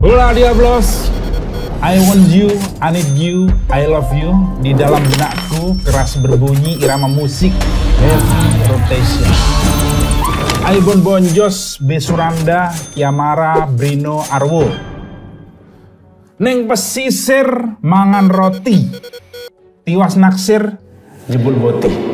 Hola Diablos, I want you, I need you, I love you. Di dalam benakku keras berbunyi irama musik heavy rotation. Aibon Bonjos, Besuranda, Kiamara, Brino, Arwo. Neng pesisir mangan roti, tiwas naksir jebul boti.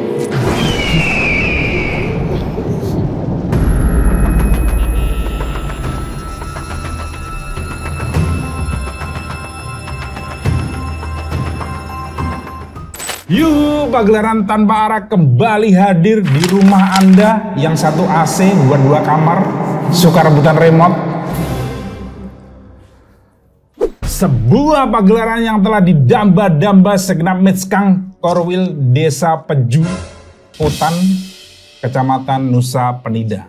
Yuk, pagelaran tanpa arah kembali hadir di rumah Anda yang satu AC buat 2 kamar, suka rebutan remote. Sebuah pagelaran yang telah didamba-damba segenap Mitskang Korwil Desa Peju, Hutan, Kecamatan Nusa Penida.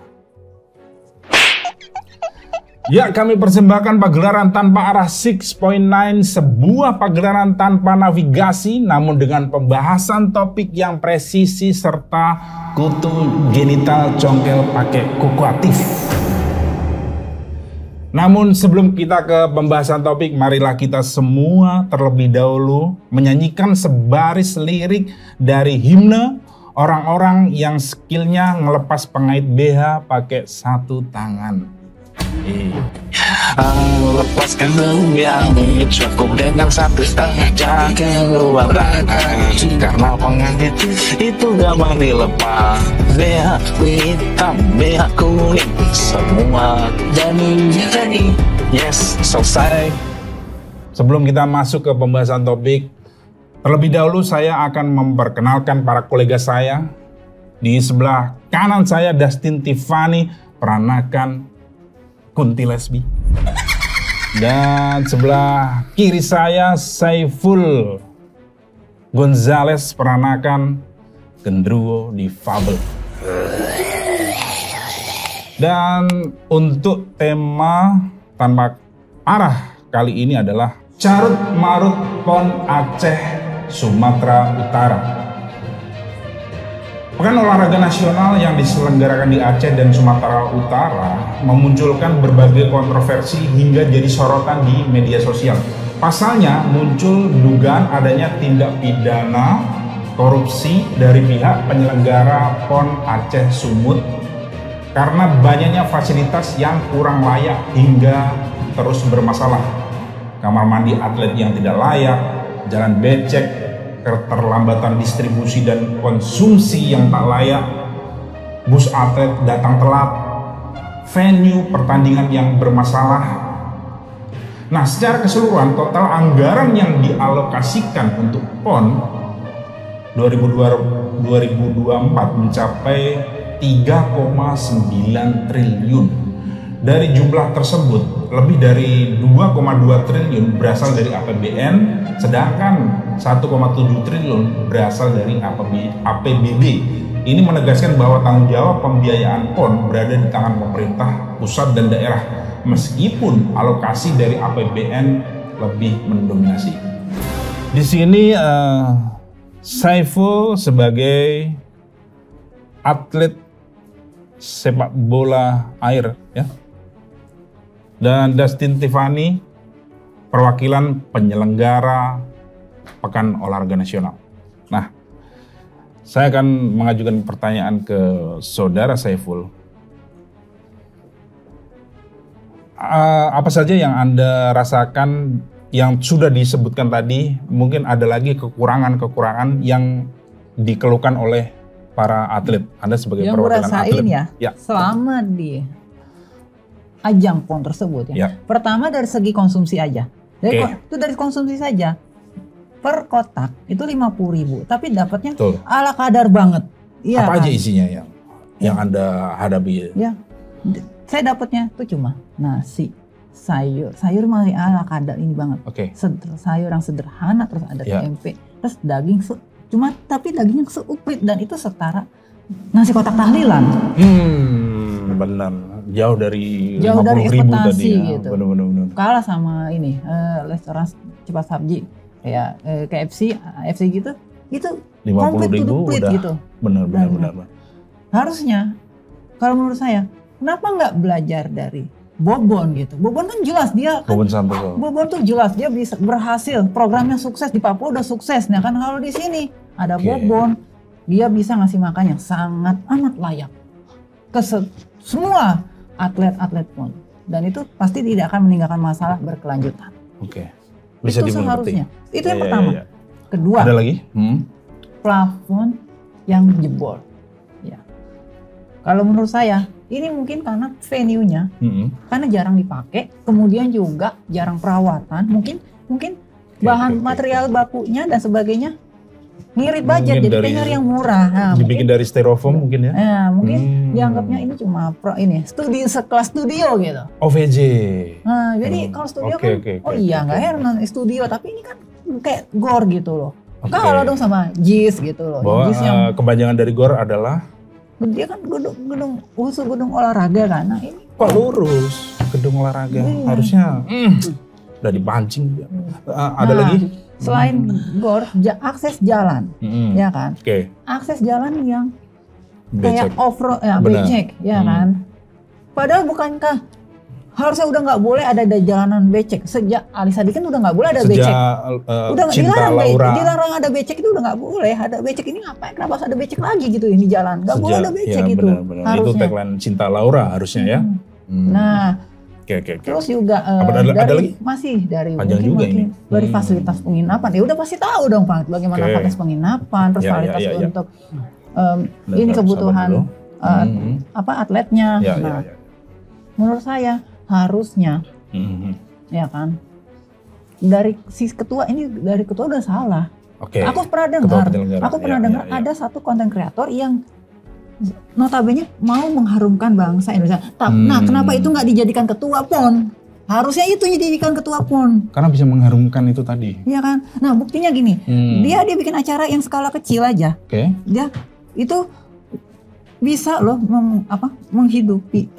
Ya, kami persembahkan pagelaran tanpa arah 6.9, sebuah pagelaran tanpa navigasi namun dengan pembahasan topik yang presisi serta kutu genital congkel pakai kuku aktif. Namun sebelum kita ke pembahasan topik, marilah kita semua terlebih dahulu menyanyikan sebaris lirik dari himne orang-orang yang skillnya ngelepas pengait BH pakai satu tangan. Lepaskan yang cukup dengan 1,5 jam keluar karena pengait itu gampang dilepas. BH hitam, BH kuning, semua jadi yes, selesai. Sebelum kita masuk ke pembahasan topik, terlebih dahulu saya akan memperkenalkan para kolega saya. Di sebelah kanan saya Dustin Tiffany, peranakan Kunti Lesbi. Dan sebelah kiri saya Saiful Gonzales, peranakan Gendruwo Difabel. Dan untuk tema tanpa arah kali ini adalah Carut Marut Pon Aceh Sumatera Utara. Pekan olahraga nasional yang diselenggarakan di Aceh dan Sumatera Utara memunculkan berbagai kontroversi hingga jadi sorotan di media sosial. Pasalnya muncul dugaan adanya tindak pidana korupsi dari pihak penyelenggara PON Aceh Sumut karena banyaknya fasilitas yang kurang layak hingga terus bermasalah. Kamar mandi atlet yang tidak layak, jalan becek, keterlambatan distribusi dan konsumsi yang tak layak, bus atlet datang telat, venue pertandingan yang bermasalah. Nah, secara keseluruhan total anggaran yang dialokasikan untuk PON 2024 mencapai 3,9 triliun. Dari jumlah tersebut, lebih dari 2,2 triliun berasal dari APBN, sedangkan 1,7 triliun berasal dari APBD. Ini menegaskan bahwa tanggung jawab pembiayaan PON berada di tangan pemerintah pusat dan daerah, meskipun alokasi dari APBN lebih mendominasi. Di sini Saiful sebagai atlet sepak bola air, ya. Dan Dustin Tiffany perwakilan penyelenggara Pekan Olahraga Nasional. Nah, saya akan mengajukan pertanyaan ke Saudara Saiful. Apa saja yang Anda rasakan yang sudah disebutkan tadi? Mungkin ada lagi kekurangan-kekurangan yang dikeluhkan oleh para atlet. Anda sebagai yang perwakilan atlet. Ya, selama di ajang PON tersebut ya. Pertama dari segi konsumsi aja. Itu dari konsumsi saja. Per kotak itu 50.000, tapi dapatnya ala kadar banget. Ya, apa aja isinya yang Anda hadapi? Ya. Saya dapatnya tuh cuma nasi, sayur masih ala kadar ini banget. Sayur yang sederhana, terus ada tempe, terus daging tapi dagingnya seuprit dan itu setara nasi kotak tahlilan. Benar. Jauh dari ekspektasi tadi ya. Gitu. Benar. Kalah sama ini restoran cepat saji kayak KFC gitu, itu 50.000 udah gitu. Benar. Harusnya kalau menurut saya, kenapa nggak belajar dari Bobon gitu. Bobon kan jelas dia kan, Bobon Santoso. Bobon tuh jelas dia bisa berhasil, programnya sukses di Papua udah sukses. Nah kan kalau di sini ada Bobon, dia bisa ngasih makan yang sangat amat layak ke semua atlet-atlet pun. Dan itu pasti tidak akan meninggalkan masalah berkelanjutan. Oke. Bisa itu seharusnya. Itu yang pertama. Kedua. Ada lagi? Plafon yang jebol. Ya. Kalau menurut saya, ini mungkin karena venue-nya, karena jarang dipakai, kemudian juga jarang perawatan, mungkin bahan material bakunya dan sebagainya ngirit budget, jadi pengen yang murah. Nah, dibikin dari styrofoam mungkin ya? Nah, mungkin dianggapnya ini cuma studio sekelas studio gitu. OVJ. Nah, jadi kalau studio nggak heran studio, tapi ini kan kayak GOR gitu loh. Kalau dong sama JIS gitu loh. Bahwa kepanjangan dari GOR adalah? Dia kan gedung olahraga kan. Nah, ini kok lurus gedung olahraga? Harusnya udah dipancing. Ada lagi? Selain GOR, akses jalan, ya kan? Akses jalan yang kayak off-road, becek, ya kan? Padahal bukankah harusnya udah nggak boleh ada jalanan becek sejak Ali Sadikin udah nggak boleh ada becek. Udah dilarang ada becek itu udah nggak boleh. Ada becek ini ngapain? Kenapa harus ada becek lagi gitu di jalan? Nggak boleh ada becek itu. Harusnya. Itu tagline Cinta Laura harusnya ya. Nah, terus juga dari masih dari dari fasilitas penginapan. Ya udah pasti tahu dong Pak bagaimana fasilitas penginapan, terus fasilitas untuk ini kebutuhan atletnya. Menurut saya harusnya, ya kan, dari si ketua udah salah. Aku pernah dengar, ada satu konten kreator yang notabene mau mengharumkan bangsa Indonesia. Nah, kenapa itu nggak dijadikan ketua PON? Harusnya itu dijadikan ketua PON. Karena bisa mengharumkan itu tadi. Iya kan. Nah, buktinya gini, dia bikin acara yang skala kecil aja. Dia itu bisa loh menghidupi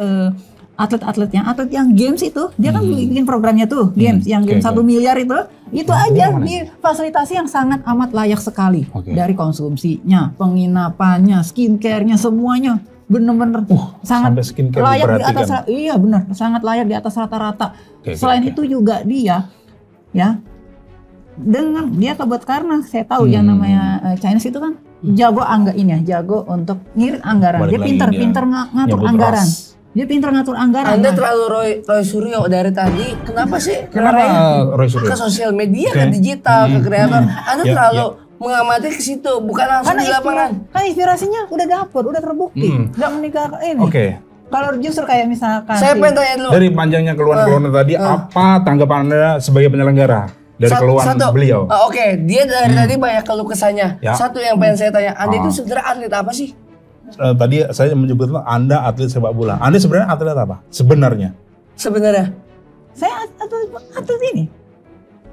atlet-atletnya, atlet yang games itu dia kan bikin programnya tuh games, yang game 1 miliar itu aja difasilitasi yang sangat amat layak sekali dari konsumsinya, penginapannya, skincare-nya, semuanya bener-bener sangat layak di atas, iya benar, sangat layak di atas rata-rata. Selain itu juga dia ya dengan dia karena saya tahu yang namanya Chinese itu kan jago untuk ngirit anggaran, dia pinter ngatur anggaran. Dia pintar ngatur anggaran. Anda terlalu Roy Suryo dari tadi. Kenapa sih? Kenapa Roy Suryo? Ke sosial media, ke digital, ke kreator. Anda terlalu mengamati ke situ, bukan langsung di lapangan. Kan inspirasinya udah dapet, udah terbukti. Gak meninggalkan ini. Kalau justru kayak misalkan. Saya pengen tanya dulu. Dari panjangnya keluhan tadi, apa tanggapan Anda sebagai penyelenggara? Dari keluhan beliau? Dia dari tadi banyak keluh kesahnya. Satu yang pengen saya tanya, Anda itu sebenarnya atlet apa sih? Tadi saya menyebutkan Anda atlet sepak bola. Anda sebenarnya atlet apa? Sebenarnya? Saya atlet ini.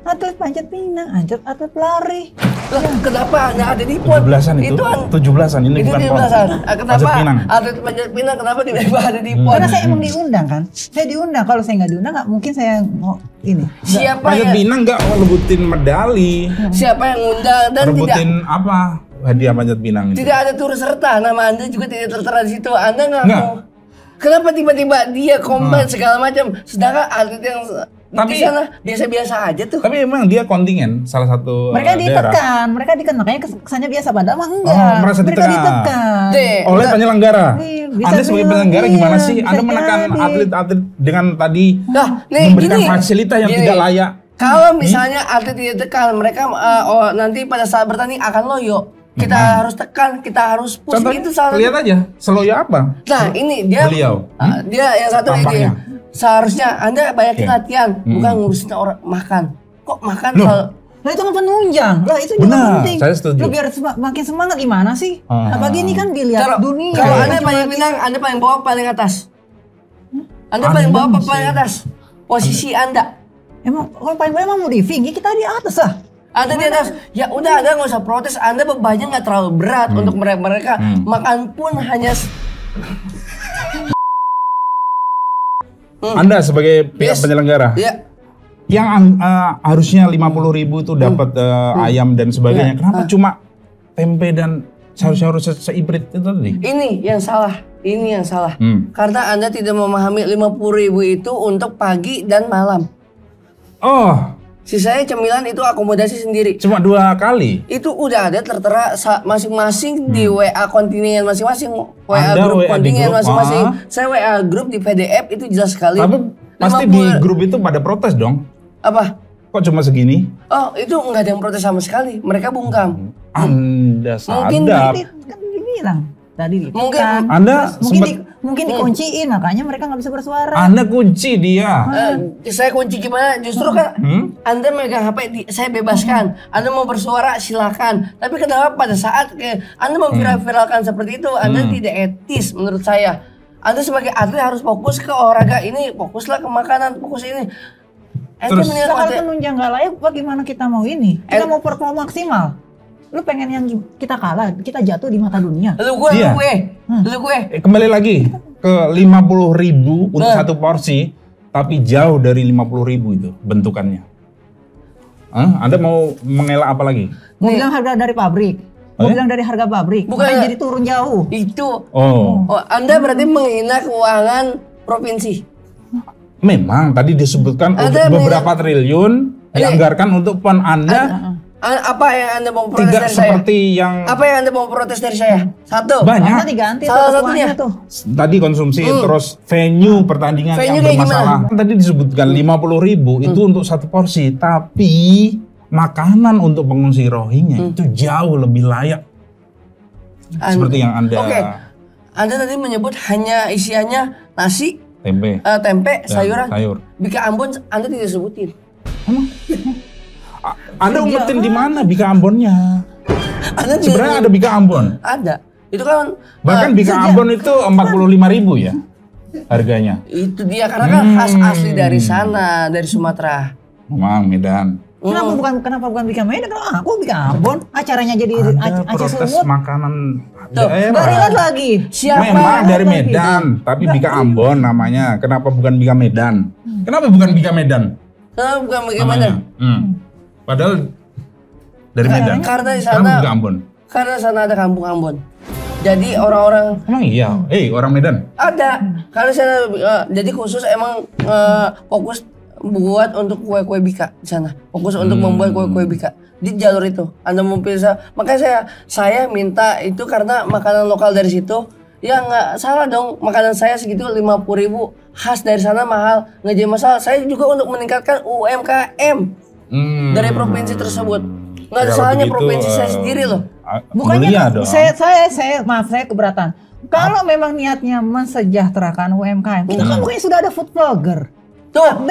Atlet panjat pinang, atlet lari. Lah, kenapa Anda ada di PON? 17-an itu? 17-an ini bukan PON. Kenapa atlet panjat pinang kenapa tiba-tiba ada di PON? Karena saya emang diundang kan. Saya diundang. Kalau saya nggak diundang, nggak mungkin saya mau ini. Panjat pinang nggak rebutin medali. Siapa yang undang dan rebutin apa? Hadiah panjat pinang itu. Tidak ada turut serta, nama Anda juga tidak tertera di situ. Anda nggak. Kenapa tiba-tiba dia combat segala macam, sedangkan atlet yang di sana biasa-biasa aja tuh. Tapi emang dia kontingen salah satu mereka ditekan, makanya kesannya biasa, padahal mah enggak. Merasa mereka ditekan oleh penyelenggara. Anda sebagai penyelenggara gimana sih? Anda menekan atlet-atlet dengan tadi memberikan fasilitas yang tidak layak. Kalau misalnya atlet ditekan, mereka nanti pada saat bertanding akan loyo. Kita harus tekan, kita harus push. Contohnya, itu salah. Lihat aja, seloyo apa? Nah, ini dia. Beliau. Dia yang satu ini. Seharusnya Anda banyak latihan, bukan ngurusin orang makan. Kok makan kalau Lah itu kan penunjang. Lah itu juga penting. Saya setuju. Lu biar makin semangat gimana sih? Apalagi ini kan dilihat dunia. Kalau Anda paling pinang, Anda paling bawah paling atas. Anda paling bawah paling atas. Posisi Anda. Emang kalau paling bawah emang mau diving, kita di atas lah. Anda di atas, ya udah Anda nggak usah protes. Anda bebannya nggak terlalu berat untuk mereka. Makan pun hanya. Anda sebagai pihak penyelenggara, yang harusnya 50.000 itu dapat ayam dan sebagainya, kenapa cuma tempe dan sayur-sayur sehibrid itu tadi. Ini yang salah. Karena Anda tidak memahami 50.000 itu untuk pagi dan malam. Oh. Sisanya cemilan itu akomodasi sendiri. Cuma 2 kali? Itu udah ada tertera masing-masing di WA kontingen masing-masing. WA grup kontingen masing-masing. Saya WA grup di PDF itu jelas sekali. Tapi pasti di grup itu pada protes dong. Apa? Kok cuma segini? Oh, itu nggak ada yang protes sama sekali. Mereka bungkam. Anda sadap. Mungkin kan dibilang tadi. Mungkin Anda mungkin dikunciin, makanya mereka nggak bisa bersuara. Anda kunci dia. Saya kunci gimana? Justru kan Anda megang HP, saya bebaskan. Anda mau bersuara silakan. Tapi kenapa pada saat Anda memviral-viralkan seperti itu, Anda tidak etis menurut saya. Anda sebagai atlet harus fokus ke olahraga ini, fokuslah ke makanan, fokus ini. Terus kalau penunjang nggak layak, bagaimana kita mau ini? Kita mau performa maksimal. Lu pengen yang kita kalah, kita jatuh di mata dunia. Lu gue. Kembali lagi ke 50.000 untuk satu porsi, tapi jauh dari 50.000 itu bentukannya. Anda mau mengelak apa lagi? Mau bilang harga dari pabrik. Mau bilang dari harga pabrik. Bukan jadi turun jauh. Itu. Oh, Anda berarti menghina keuangan provinsi. Memang tadi disebutkan beberapa triliun dianggarkan untuk PON Anda. Apa yang Anda mau protes tidak dari seperti saya? yang apa yang Anda mau protes dari saya? Satu. Banyak. Diganti salah satunya tuh. Tadi konsumsi terus venue pertandingan yang bermasalah. Tadi disebutkan 50.000 itu untuk satu porsi, tapi makanan untuk pengungsi Rohingya itu jauh lebih layak. Seperti yang Anda. Oke. Anda tadi menyebut hanya isiannya nasi, tempe, sayuran. Bika Ambon Anda tidak sebutin. Emang? Anda umpetin di mana Bika Ambonnya? Sebenarnya ada Bika Ambon. Ada. Itu kan bahkan Bika Ambon itu 45.000 ya harganya. Itu dia karena kan khas asli dari sana, dari Sumatera. Memang Medan. Kenapa bukan Bika Medan? Kalau aku Bika Ambon, acaranya jadi Aceh protes Sumut. Makanan Barilan lagi. Siapa? Memang dari Medan, tapi Bika Ambon namanya. Kenapa bukan Bika Medan? Kenapa bukan Bika Medan? Kenapa bukan Bika Medan? Padahal dari Medan. Karena di sana Bika Ambon. Karena sana ada kampung Ambon. Jadi orang-orang. Emang iya? Orang Medan? Ada. Karena sana jadi khusus emang fokus buat untuk kue-kue Bika di sana. Fokus untuk membuat kue-kue Bika di jalur itu. Anda mau bisa. Makanya saya minta itu karena makanan lokal dari situ. Ya nggak salah dong. Makanan saya segitu 50.000 khas dari sana mahal. Nggak jadi masalah. Saya juga untuk meningkatkan UMKM dari provinsi tersebut. Nggak ada salahnya provinsi saya sendiri loh. Bukannya saya keberatan. Kalau memang niatnya mensejahterakan UMKM, kita kan mungkin sudah ada food vlogger. Tuh,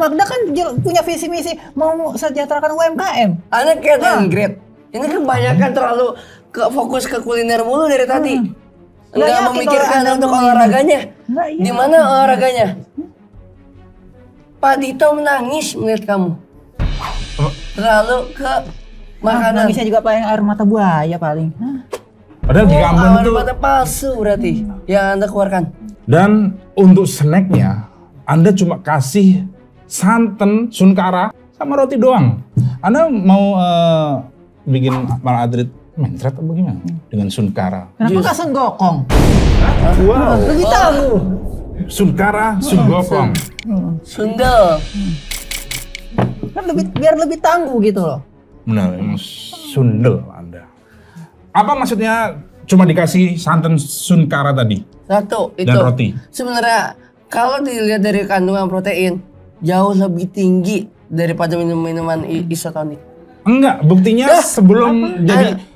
Magda kan punya visi misi mau sejahterakan UMKM. Anda kayak grade. Ini kebanyakan terlalu fokus ke kuliner mulu dari tadi. Nggak memikirkan untuk olahraganya. Di mana olahraganya? Pak Dito menangis melihat kamu. Terlalu ke makanan. Nangisnya juga paling air mata buaya paling. Padahal Bika Ambon itu air mata palsu berarti yang Anda keluarkan. Dan untuk snacknya Anda cuma kasih santan Sunkara sama roti doang. Anda mau bikin Mal Adrit mentret atau gimana dengan Sunkara? Kenapa nggak senggokong? Wow. Lebih tahu. Sunkara, Sunggokong. Sundel. Kan biar lebih tangguh gitu loh. Benar, emang sundel Anda. Apa maksudnya cuma dikasih santan Sunkara tadi? Satu, itu. Dan roti. Sebenarnya kalau dilihat dari kandungan protein jauh lebih tinggi daripada minuman isotonik. Enggak, buktinya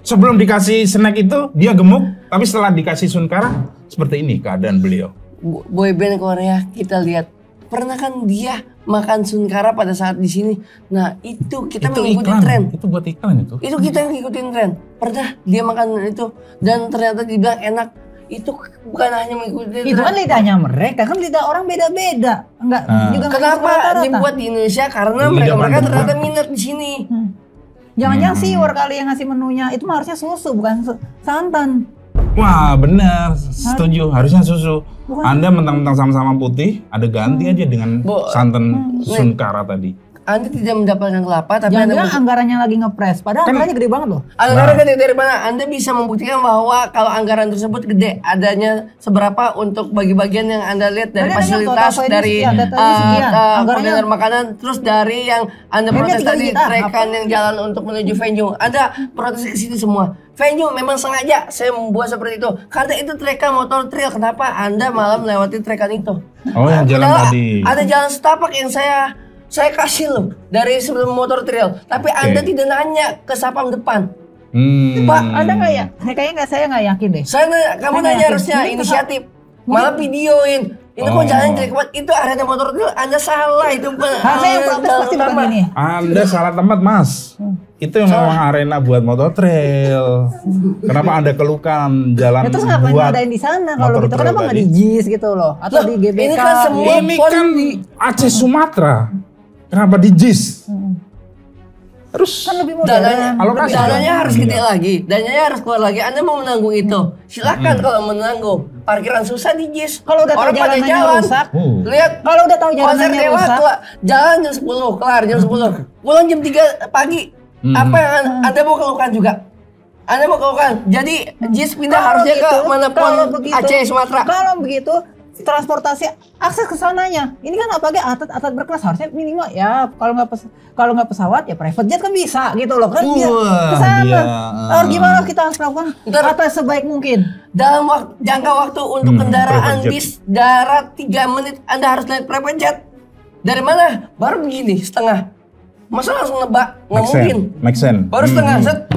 sebelum dikasih snack itu dia gemuk, tapi setelah dikasih Sunkara seperti ini keadaan beliau. Boyband Korea kita lihat, pernah kan dia makan Sunkara pada saat di sini. Nah itu kita mengikuti tren. Itu buat iklan itu. Itu kita ngikutin tren. Pernah dia makan itu dan ternyata dibilang enak. Itu bukan hanya mengikuti tren. Itu kan lidahnya mereka, kan lidah orang beda-beda. Enggak juga. Kenapa dibuat di Indonesia? Karena mereka ternyata minat di sini. Jangan-jangan siwar kali yang ngasih menunya. Itu mah harusnya susu bukan santan. Wah benar, setuju. Harusnya susu. Anda mentang-mentang sama-sama putih, ada ganti aja dengan santan Sunkara tadi. Anda tidak mendapatkan kelapa, tapi jangan anggarannya lagi ngepres, padahal anggarannya gede banget loh. Anggaran gede dari mana? Anda bisa membuktikan bahwa kalau anggaran tersebut gede, adanya seberapa untuk bagi-bagian yang Anda lihat dari fasilitas, dari kontainer makanan, terus dari yang Anda protes tadi, rekan yang jalan untuk menuju venue. Anda protes ke situ semua. Venue memang sengaja saya membuat seperti itu karena itu trekan motor trail. Kenapa Anda malah melewati trekan itu? Oh, yang jalan tadi. Ada jalan setapak yang saya kasih loh dari sebelum motor trail, tapi Anda tidak nanya ke sapam depan. Pak, Anda nggak ya? Kayaknya saya nggak yakin deh. Kamu nanya harusnya inisiatif, malah videoin. Itu kok jalan jelek banget, itu arena motor trail. Anda salah itu. Harusnya yang protes pasti bukan ini. Anda salah tempat, Mas. Itu yang memang arena buat motor trail. Kenapa Anda keluhkan jalan terus ngapain ngadain di sana kalau gitu? Kenapa nggak di JIS gitu loh? Atau di GBK? Ini kan di Aceh Sumatera. Kenapa di JIS? Terus kan lebih modern. Dananya harus gede lagi, dananya harus keluar lagi. Anda mau menanggung itu, silakan kalau menanggung. Parkiran susah di JIS. Kalau udah tahu jalanannya rusak, lihat. Kalau udah tahu jalanannya rusak, jalan jam 10, kelar jam 10. Pulang jam 3 pagi. Apa yang Anda mau keluhkan juga? Anda mau keluhkan. Jadi JIS pindah harusnya ke manapun Aceh, Sumatera. Kalau begitu transportasi akses ke sananya. Ini kan apalagi atlet berkelas harusnya minimal ya kalau nggak pesawat ya private jet kan bisa gitu loh kan ya ke sana. Harus gimana kita harus lakukan atlet sebaik mungkin. Dalam jangka waktu untuk kendaraan bis darat 3 menit Anda harus naik private jet. Dari mana? Baru begini setengah. Masa langsung nebak? Nggak mungkin. Make sense. Baru setengah set.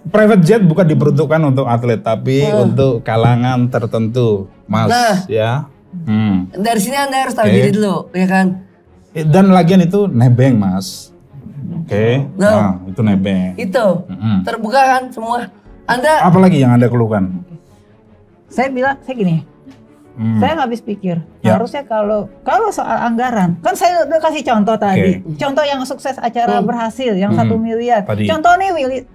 Private jet bukan diperuntukkan untuk atlet tapi untuk kalangan tertentu, Mas. Ya. Dari sini Anda harus tahu diri dulu, ya kan? Dan lagian itu nebeng, Mas. Nah, itu nebeng. Itu terbuka kan semua. Anda apalagi yang Anda keluhkan? Saya gini. Saya nggak habis pikir. Harusnya kalau soal anggaran, kan saya udah kasih contoh tadi. Contoh yang sukses acara berhasil, yang 1 miliar. Contoh nih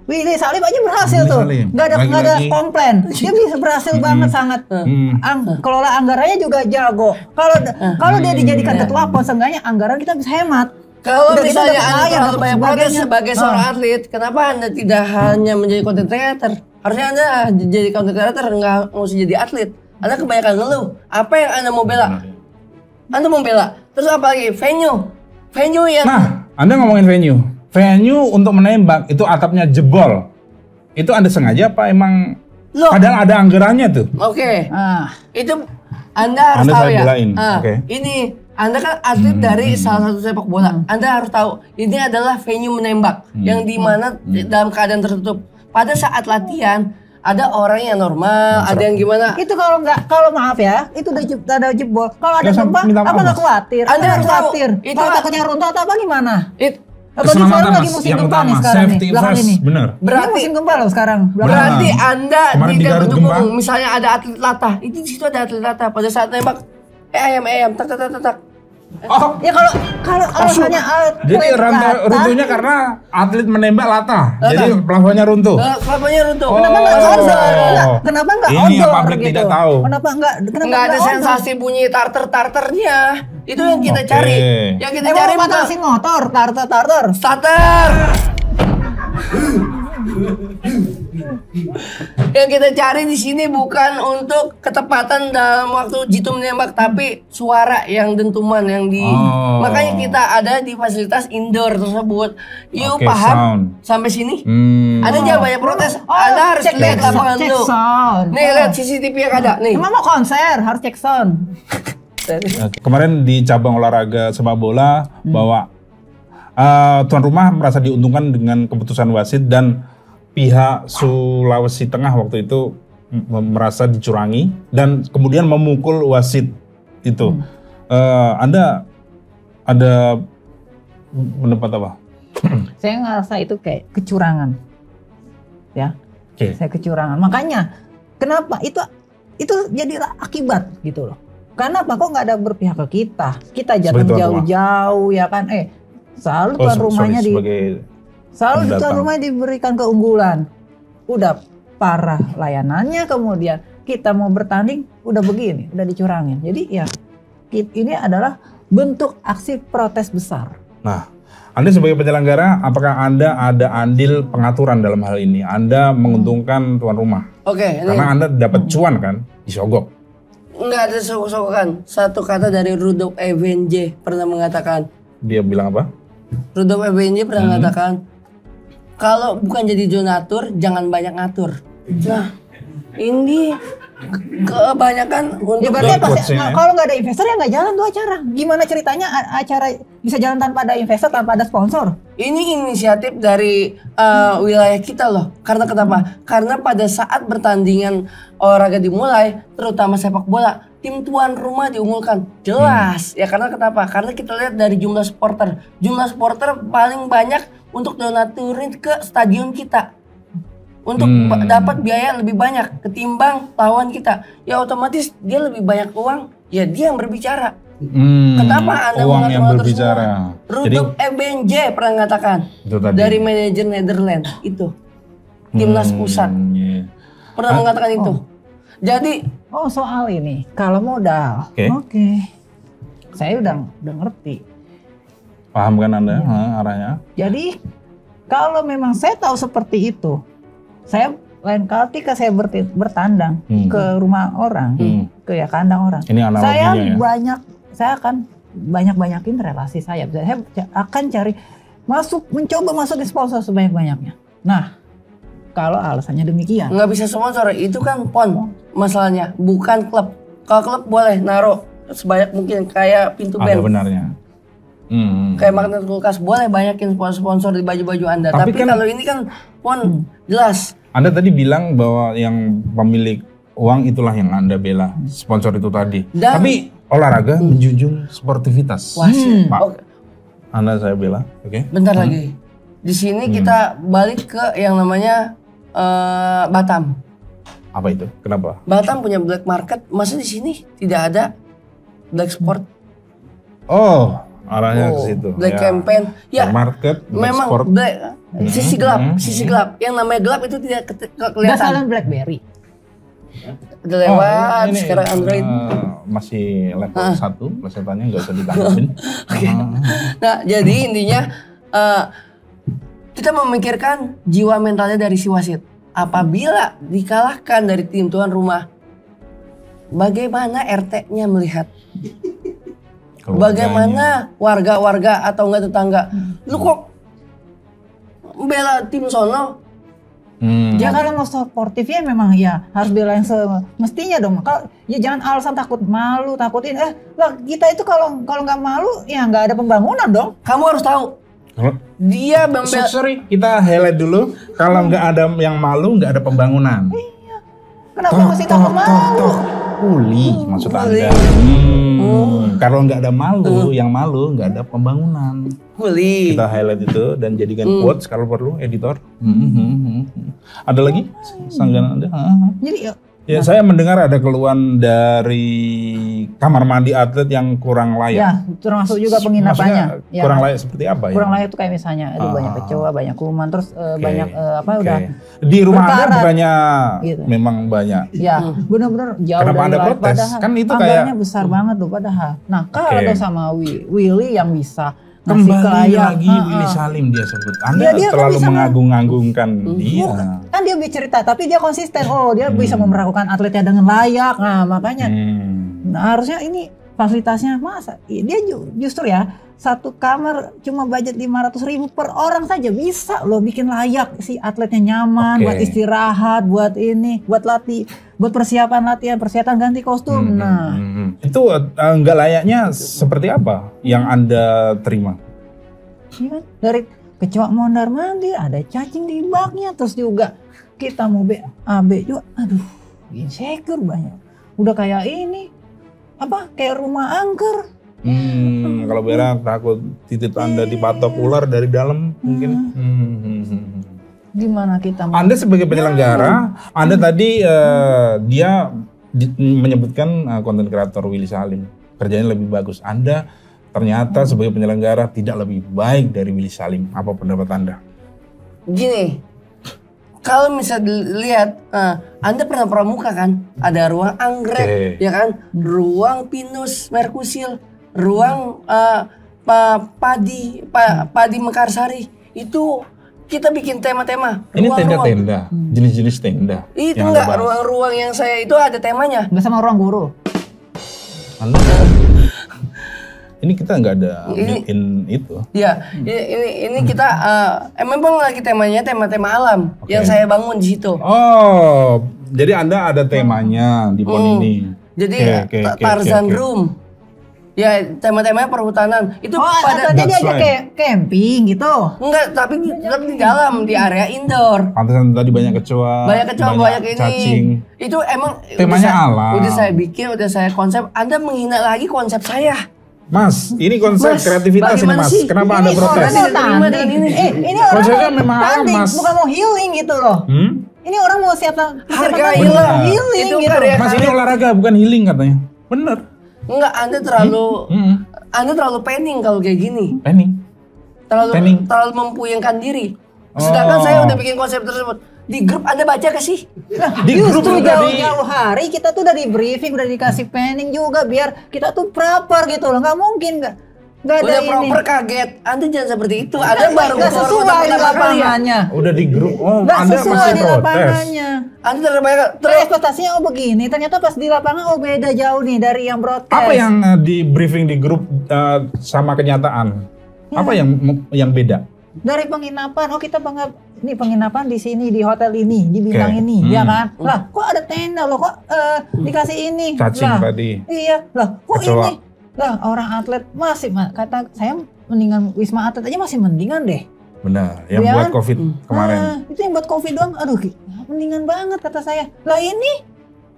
Willy Salim aja berhasil tuh. Nggak ada komplain. Dia bisa berhasil banget sangat. Kelola anggarannya juga jago. Kalau dia dijadikan ketua pon, seenggaknya anggaran kita bisa hemat. Kalau misalnya Anda terlalu banyak protes sebagai seorang atlet, kenapa Anda tidak hanya menjadi content creator? Harusnya Anda jadi content creator, nggak mesti jadi atlet. Anda kebanyakan ngeluh. Apa yang Anda mau bela? Anda mau bela. Terus apa lagi? Venue yang... Nah, Anda ngomongin venue. Venue untuk menembak, itu atapnya jebol. Itu Anda sengaja apa emang... Padahal ada anggarannya tuh. Itu Anda harus tahu ya. Ini, Anda kan atlet dari salah satu sepak bola. Anda harus tahu, ini adalah venue menembak. Yang dimana dalam keadaan tertutup. Pada saat latihan, ada orang yang normal, ada yang gimana? Itu kalau maaf ya, itu udah ada jebol. Kalau ada gempa, apa nggak khawatir? Anda harus khawatir. Kalau takutnya runtuh atau apa gimana? Atau di Forum lagi musim gempa nih sekarang nih, belakang ini. Berarti musim gempa loh sekarang. Berarti Anda tidak mendukung. Misalnya ada atlet latah, itu di situ ada atlet latah. Pada saat nembak, ayam, tak. Ya kalau alasannya jadi runtuhnya karena atlet menembak latah. Jadi plafonnya runtuh. Plafonnya runtuh. Kenapa nggak outdoor? Kenapa nggak outdoor? Ini yang publik tidak tahu. Kenapa nggak ada sensasi bunyi tarternya? Itu yang kita cari. Yang kita cari bukan motor, tarter. Starter. Yang kita cari di sini bukan untuk ketepatan dalam waktu jitu menembak, tapi suara yang dentuman yang di. Makanya kita ada di fasilitas indoor tersebut. Yuk paham sampai sini? Ada jangan banyak protes. Anda harus lihat lapangan dulu. Nih lihat CCTV yang ada. Nih. Emang mau konser harus cek sound. Kemarin di cabang olahraga sepak bola bahwa tuan rumah merasa diuntungkan dengan keputusan wasit dan pihak Sulawesi Tengah waktu itu merasa dicurangi dan kemudian memukul wasit itu. Anda ada pendapat apa? Saya ngerasa itu kayak kecurangan, ya. Saya kecurangan. Makanya kenapa itu jadilah akibat gitu loh. Karena apa kok nggak ada berpihak ke kita? Kita jatuh jauh-jauh ya kan? Selalu tuan rumahnya tuan rumah diberikan keunggulan. Udah parah layanannya, kemudian kita mau bertanding udah begini, udah dicurangin. Jadi ya ini adalah bentuk aksi protes besar. Nah, Anda sebagai penyelenggara, apakah Anda ada andil pengaturan dalam hal ini? Anda menguntungkan tuan rumah. Oke, ini. Karena Anda dapat cuan kan, disogok. Enggak ada sogok-sogokan. Satu kata dari Rudolf Evenje pernah mengatakan. Dia bilang apa? Rudolf Evenje pernah mengatakan, kalau bukan jadi donatur, jangan banyak ngatur. Nah, ini kebanyakan untuk berarti pasti, kalau nggak ada investor ya nggak jalan tuh acara. Gimana ceritanya acara bisa jalan tanpa ada investor, tanpa ada sponsor? Ini inisiatif dari wilayah kita loh. Karena kenapa? Karena pada saat pertandingan olahraga dimulai, terutama sepak bola, tim tuan rumah diunggulkan. Jelas. Ya karena kenapa? Karena kita lihat dari jumlah supporter. Jumlah supporter paling banyak untuk donaturin ke stadion kita. Untuk dapat biaya lebih banyak ketimbang lawan kita. Ya otomatis dia lebih banyak uang, ya dia yang berbicara. Kenapa Anda uang yang berbicara? Rudolf Evenje pernah mengatakan dari manajer Netherlands itu. Timnas pusat. Pernah mengatakan itu. Jadi soal ini kalau modal. Oke. Saya udah ngerti. Paham kan Anda arahnya? Jadi kalau memang saya tahu seperti itu, saya lain kali ketika saya bertandang ke rumah orang, ke kandang orang, ini saya akan banyakin relasi saya. Saya akan cari mencoba masuk di sponsor sebanyak-banyaknya. Nah, kalau alasannya demikian, nggak bisa sponsor, itu kan PON masalahnya, bukan klub. Kalau klub boleh naruh sebanyak mungkin kayak pintu band. Ada benarnya. Kayak magnet kulkas boleh banyakin sponsor di baju-baju Anda. Tapi kan, kalau ini kan PON jelas. Anda tadi bilang bahwa yang pemilik uang itulah yang Anda bela, sponsor itu tadi. Tapi olahraga menjunjung sportivitas. Pak, Anda saya bela. Bentar lagi. Di sini kita balik ke yang namanya Batam. Apa itu? Kenapa? Batam punya black market, masa di sini tidak ada black sport? Arahnya ke situ. Black campaign. Ya, market, black memang sport. Sisi gelap, sisi gelap. Yang namanya gelap itu tidak kelihatan. Dasaran BlackBerry. Udah lewat, sekarang Android. Masih level 1, plesetannya nggak usah ditanggapin. Nah, jadi intinya kita memikirkan jiwa mentalnya dari si wasit. Apabila dikalahkan dari tim tuan rumah, bagaimana RT-nya melihat? Bagaimana warga-warga atau enggak tetangga? Lu kok bela tim sono? Ya kalau mau sportifnya memang ya harus bela yang semestinya dong. Kalau ya jangan alasan takut malu, takutin lah kita itu kalau nggak malu ya nggak ada pembangunan dong. Kamu harus tahu. Dia membela. Sorry, kita highlight dulu. Kalau nggak ada yang malu, nggak ada pembangunan. Iya. Kenapa mesti takut malu? Pulih maksud Anda. Kalau nggak ada malu, yang malu nggak ada pembangunan. Pulih. Kita highlight itu dan jadikan quotes kalau perlu, editor. Ada lagi sanggahan Anda? Jadi ya saya mendengar ada keluhan dari kamar mandi atlet yang kurang layak. Ya, termasuk juga penginapannya. Ya, kurang layak seperti apa ya? Kurang layak itu kayak misalnya banyak kecoa, banyak kuman, terus banyak udah. Di rumah Anda bukannya gitu. Memang banyak. Ya, benar-benar jauh. Kenapa Anda protes? Padahal, kan itu anggarannya besar banget tuh padahal. Nah, kalau sama Willy yang bisa kembali lagi Willy Salim dia sebut. Anda dia terlalu mengagung-agungkan dia. Kan dia bercerita, tapi dia konsisten. Dia bisa memperlakukan atletnya dengan layak. Nah, makanya nah, harusnya ini fasilitasnya masa dia justru ya satu kamar cuma budget 500.000 per orang saja bisa loh bikin layak si atletnya nyaman buat istirahat, buat ini, buat persiapan latihan, persiapan ganti kostum. Itu nggak layaknya seperti apa yang Anda terima? Ya, dari kecoa mondar mandir, ada cacing di baknya, terus juga kita mau BAB juga, aduh insecure banyak. Udah kayak ini kayak rumah angker. Kalau berak takut titik Anda dipatok ular dari dalam mungkin. Gimana kita? Anda sebagai penyelenggara, Anda tadi dia menyebutkan konten kreator Willy Salim kerjanya lebih bagus. Anda ternyata sebagai penyelenggara tidak lebih baik dari Willy Salim. Apa pendapat Anda? Gini, kalau misalnya dilihat, Anda pernah pramuka kan? Ada ruang anggrek, ya kan? Ruang pinus merkusil, ruang Padi Mekarsari itu kita bikin tema-tema. Ini tenda-tenda, jenis-jenis tenda. Itu enggak ruang-ruang yang saya itu ada temanya. Nggak sama ruang guru. Anda, ini kita nggak ada built-in itu. Ya, ini kita memang lagi temanya tema-tema alam yang saya bangun di situ. Oh, jadi Anda ada temanya di pon ini. Jadi Tarzan Room. Ya, tema-temanya perhutanan. Itu pada dia aja kayak camping gitu. Enggak, tapi di dalam di area indoor. Pantesan tadi banyak kecoa. Banyak ini. Cacing. Itu emang temanya alam. Udah saya bikin, udah saya konsep. Anda menghina lagi konsep saya. Mas, ini konsep kreativitas ini Mas. Kenapa Anda protes? Ini orang konsepnya memang alam Mas. Bukan mau healing gitu loh. Ini orang mau hargailah healing itu gitu. Mas, ini olahraga bukan healing katanya. Bener. Enggak, Anda terlalu penning kalau kayak gini. Penning. Terlalu mempuyengkan diri. Sedangkan saya udah bikin konsep tersebut. Di grup Anda baca gak sih? Di grup jauh-jauh hari kita tuh udah di briefing, udah dikasih planning juga biar kita tuh proper gitu loh. Nggak mungkin nggak ada udah ini. Proper kaget. Anda jangan seperti itu. Anda baru nggak sesuai di lapangannya. Udah di grup. Oh, nggak Anda sesuai masih di protes. lapangannya. Anda terus ekspektasinya begini. Ternyata pas di lapangan beda jauh nih dari yang broadcast. Apa yang di briefing di grup sama kenyataan? Apa yang beda? Dari penginapan, kita ini penginapan di sini, di hotel ini, di bintang ini, ya kan? Lah, kok ada tenda loh, kok dikasih ini? Cacing lah, tadi. Iya, lah, kok kecoa. ini? Lah, orang atlet masih, kata saya mendingan Wisma Atlet aja masih mendingan deh. Benar, yang buat COVID kemarin. Itu yang buat COVID doang, aduh, mendingan banget kata saya. Lah ini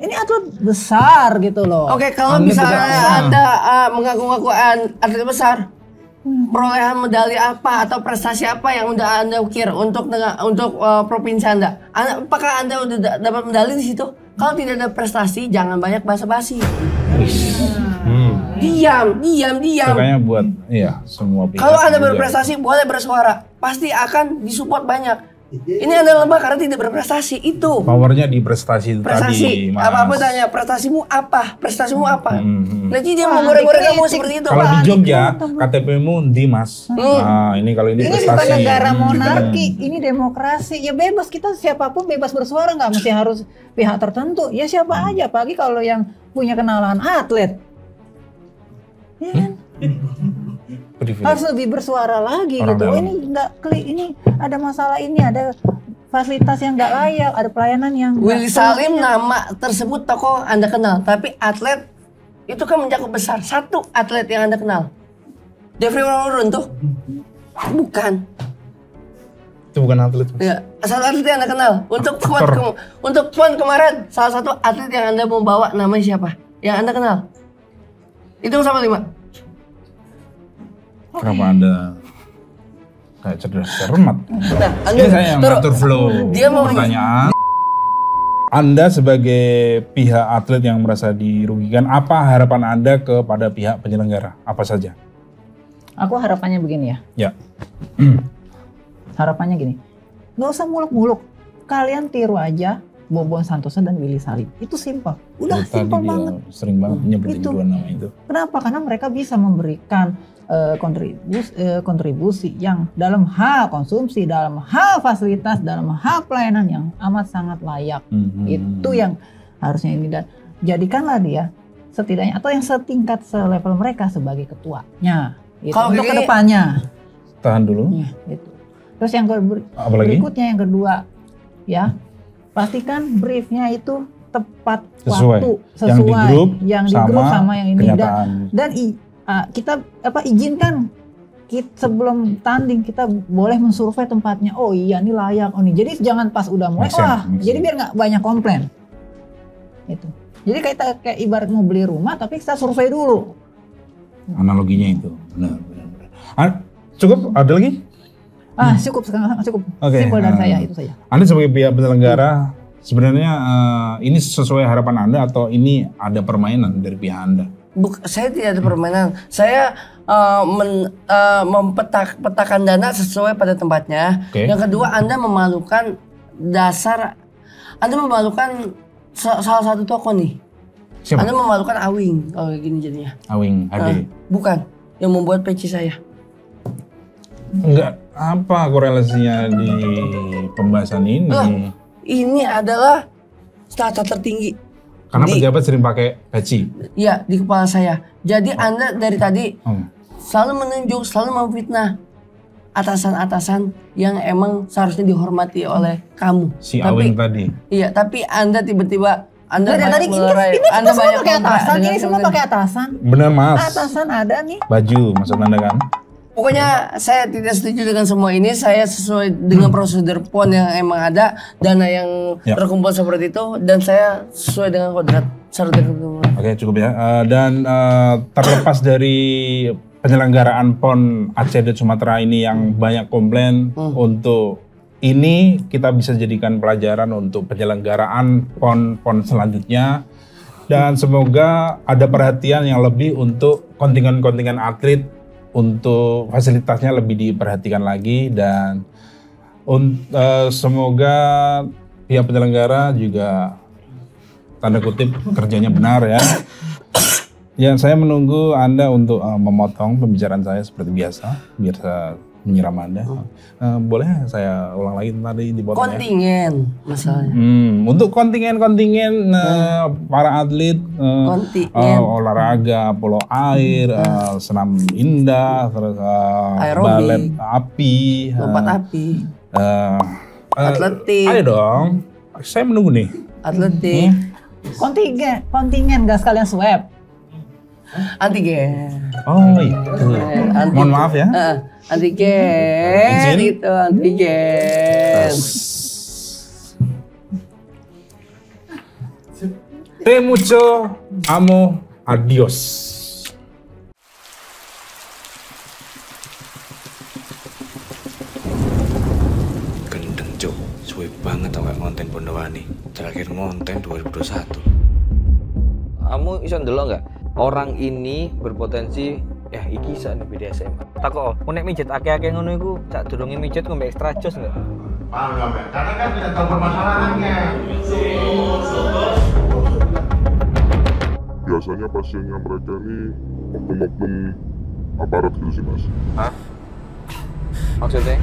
atlet besar gitu loh. Oke, kalau misalnya Anda mengaku-ngaku atlet besar, perolehan medali apa atau prestasi apa yang udah Anda ukir untuk provinsi Anda? Apakah Anda udah dapat medali di situ? Kalau tidak ada prestasi, jangan banyak basa-basi. Diam. Makanya buat semua pihak. Kalau Anda berprestasi, boleh bersuara. Pasti akan disupport banyak. Ini Anda lemah karena tidak berprestasi, itu. Powernya di prestasi tadi, Mas. Apa-apa tanya, prestasimu apa? Nanti dia mau goreng-goreng kamu seperti itu. Kalau di Jogja, KTP-mu di Mas. Nah, ini kalau ini prestasi. Ini bukan negara monarki, ini demokrasi. Ya bebas, kita siapapun bebas bersuara, nggak mesti harus pihak tertentu. Ya siapa aja, apalagi kalau yang punya kenalan atlet. Ya kan? Harus lebih bersuara lagi orang gitu. Dalam. Ini ada masalah ini, ada fasilitas yang nggak layak, ada pelayanan yang. Willy Salim nama tersebut tokoh Anda kenal, tapi atlet itu kan mencakup besar. Satu atlet yang Anda kenal, Jeffrey Warren tuh, bukan. Itu bukan atlet. Ya, satu atlet yang Anda kenal. Untuk PON kemarin, salah satu atlet yang Anda mau bawa namanya siapa? Yang Anda kenal? Itu sama 5. Kenapa Anda kayak cermat? Nah, ini saya yang ngatur flow pertanyaan. Anda sebagai pihak atlet yang merasa dirugikan, apa harapan Anda kepada pihak penyelenggara? Apa saja? Aku harapannya begini ya. Ya. Harapannya gini, nggak usah muluk-muluk. Kalian tiru aja Bobon Santoso dan Willy Salim. Itu simpel. Udah simpel banget. Sering banget nyebutin dua nama itu. Kenapa? Karena mereka bisa memberikan kontribusi yang dalam hal konsumsi, dalam hal fasilitas, dalam hal pelayanan yang amat sangat layak. Itu yang harusnya ini, dan jadikanlah dia setidaknya atau yang setingkat selevel mereka sebagai ketuanya. Gitu. Untuk kedepannya. Tahan dulu. Ya, gitu. Terus yang berikutnya yang kedua, ya pastikan briefnya itu tepat waktu, sesuai yang di grup sama yang ini, dan kita izinkan sebelum tanding kita boleh mensurvei tempatnya. Oh iya, ini layak. Oh nih, jadi jangan pas udah mulai jadi biar nggak banyak komplain. Itu. Jadi kayak ibarat mau beli rumah tapi kita survei dulu. Analoginya itu. Benar. Cukup? Ada lagi? Cukup. Okay. Simpel dari saya itu saja. Anda sebagai pihak penyelenggara, sebenarnya ini sesuai harapan Anda atau ini ada permainan dari pihak Anda? Saya tidak ada permainan. Saya mempetakan dana sesuai pada tempatnya. Okay. Yang kedua, Anda memalukan salah satu toko nih. Siapa? Anda memalukan Awing kalau kayak gini jadinya. Awing HD. Bukan. yang membuat peci saya. Enggak, apa korelasinya di pembahasan ini? Ini adalah strata tertinggi. Karena pejabat sering pakai peci. Iya, di kepala saya. Jadi Anda dari tadi selalu menunjuk, selalu memfitnah atasan-atasan yang emang seharusnya dihormati oleh kamu. Si Awing tadi. Iya, tapi Anda tiba-tiba Anda tadi ini semua pakai atasan, ini semua pakai atasan. Benar Mas. Atasan ada nih. Baju maksud Anda kan? Pokoknya saya tidak setuju dengan semua ini. Saya sesuai dengan prosedur PON yang emang ada, dana yang terkumpul seperti itu, dan saya sesuai dengan kodrat. Oke, cukup ya. Dan terlepas dari penyelenggaraan PON Aceh dan Sumatera ini yang banyak komplain, untuk ini kita bisa jadikan pelajaran untuk penyelenggaraan PON selanjutnya. Dan semoga ada perhatian yang lebih untuk kontingen-kontingen atlet, untuk fasilitasnya lebih diperhatikan lagi, dan semoga pihak penyelenggara juga tanda kutip kerjanya benar ya. Ya, saya menunggu Anda untuk memotong pembicaraan saya seperti biasa, biar saya menyiram Anda. Boleh saya ulang lagi tadi di bawah kontingen masalahnya. Untuk kontingen para atlet, olahraga polo air, senam indah, terus balet api, lompat api, atletik. Ayo dong, saya menunggu nih. Atletik. Kontingen gak sekalian swab. Antigen. Oh itu. Mohon maaf ya. Antigen itu antigen. Te mucho amo, adios. Gendeng cuk, suwe banget tau gak ngonten Pondowani. Terakhir ngonten 2021. Kamu iso ndelok gak? Orang ini berpotensi iki sak BDSM. Takok, nek mijet akeh-akeh ngono iku sak durunge mijet ngombe extra jos enggak? Enggak, Mbak. Karena kan tidak tahu permasalahannya. Biasanya pasiennya mereka ini oknum-oknum aparat gitu sih Mas. Hah? Maksudnya?